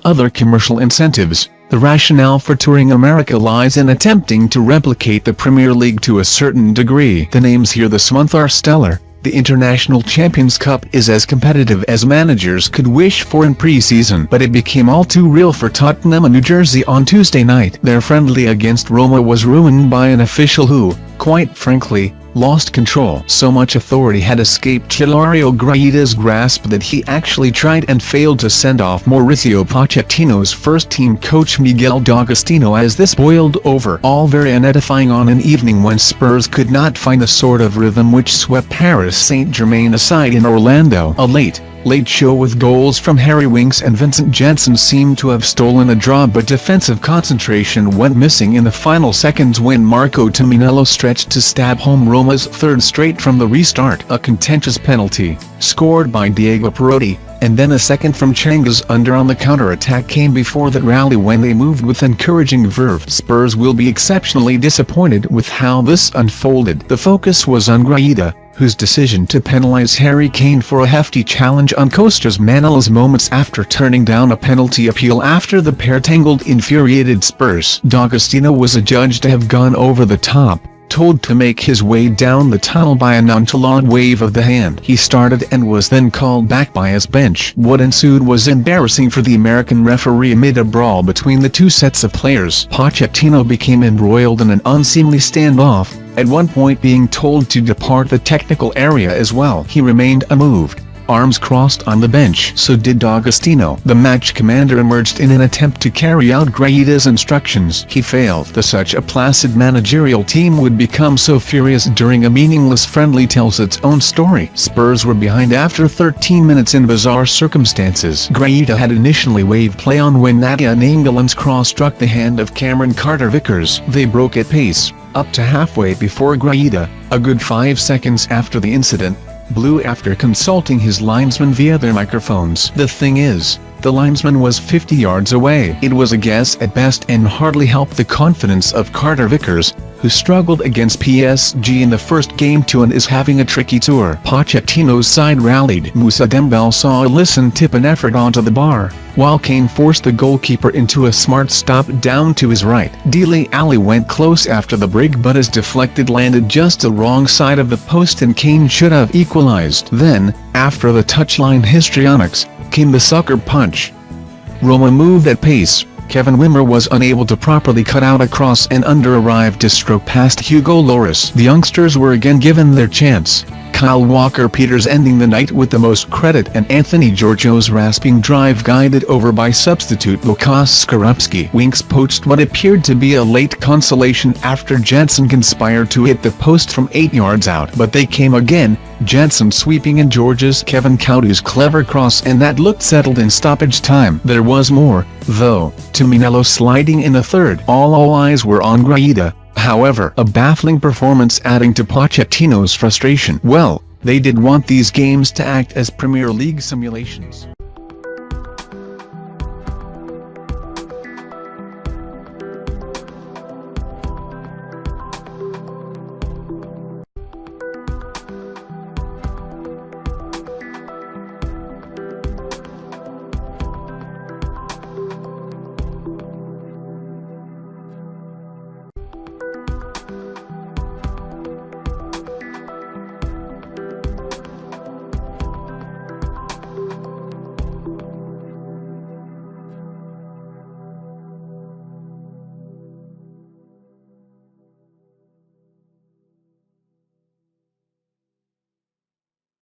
Other commercial incentives, the rationale for touring America lies in attempting to replicate the Premier League to a certain degree. The names here this month are stellar. The International Champions Cup is as competitive as managers could wish for in pre-season, but it became all too real for Tottenham and New Jersey on Tuesday night. Their friendly against Roma was ruined by an official who, quite frankly, lost control. So much authority had escaped Hilario Graida's grasp that he actually tried and failed to send off Mauricio Pochettino's first-team coach Miguel D'Agostino as this boiled over. All very unedifying on an evening when Spurs could not find the sort of rhythm which swept Paris Saint-Germain aside in Orlando. A late show with goals from Harry Winks and Vincent Janssen seemed to have stolen a draw, but defensive concentration went missing in the final seconds when Marco Tumminello stretched to stab home Roma's third straight from the restart. A contentious penalty, scored by Diego Perotti, and then a second from Cengiz Under on the counter-attack came before that rally when they moved with encouraging verve. Spurs will be exceptionally disappointed with how this unfolded. The focus was on Graida, whose decision to penalize Harry Kane for a hefty challenge uncosters Manila's moments after turning down a penalty appeal after the pair tangled infuriated Spurs. D'Agostino was adjudged to have gone over the top, told to make his way down the tunnel by a nonchalant wave of the hand. He started and was then called back by his bench. What ensued was embarrassing for the American referee amid a brawl between the two sets of players. Pochettino became embroiled in an unseemly standoff, at one point being told to depart the technical area as well. He remained unmoved, arms crossed on the bench. So did D'Agostino. The match commander emerged in an attempt to carry out Graida's instructions. He failed. Such a placid managerial team would become so furious during a meaningless friendly tells its own story. Spurs were behind after 13 minutes in bizarre circumstances. Graida had initially waved play on when Nadia Nainggolan's cross struck the hand of Cameron Carter-Vickers. They broke at pace, up to halfway before Graida, a good 5 seconds after the incident, blew after consulting his linesman via their microphones. The thing is, the linesman was 50 yards away. It was a guess at best and hardly helped the confidence of Carter-Vickers, who struggled against PSG in the first game too and is having a tricky tour. Pochettino's side rallied. Moussa Dembele saw Alisson tip an effort onto the bar, while Kane forced the goalkeeper into a smart stop down to his right. Dele Alli went close after the break but his deflected landed just the wrong side of the post and Kane should have equalized. Then, after the touchline histrionics, came the sucker punch. Roma moved at pace. Kevin Wimmer was unable to properly cut out a cross and Under arrived to stroke past Hugo Lloris. The youngsters were again given their chance, Kyle Walker-Peters ending the night with the most credit and Anthony Giorgio's rasping drive guided over by substitute Lukas Skorupski. Winks poached what appeared to be a late consolation after Janssen conspired to hit the post from 8 yards out. But they came again, Janssen sweeping in George's Kevin Coudu's clever cross and that looked settled in stoppage time. There was more, though, Tumminello sliding in the third. All eyes were on Graida, however, a baffling performance adding to Pochettino's frustration. Well, they did want these games to act as Premier League simulations.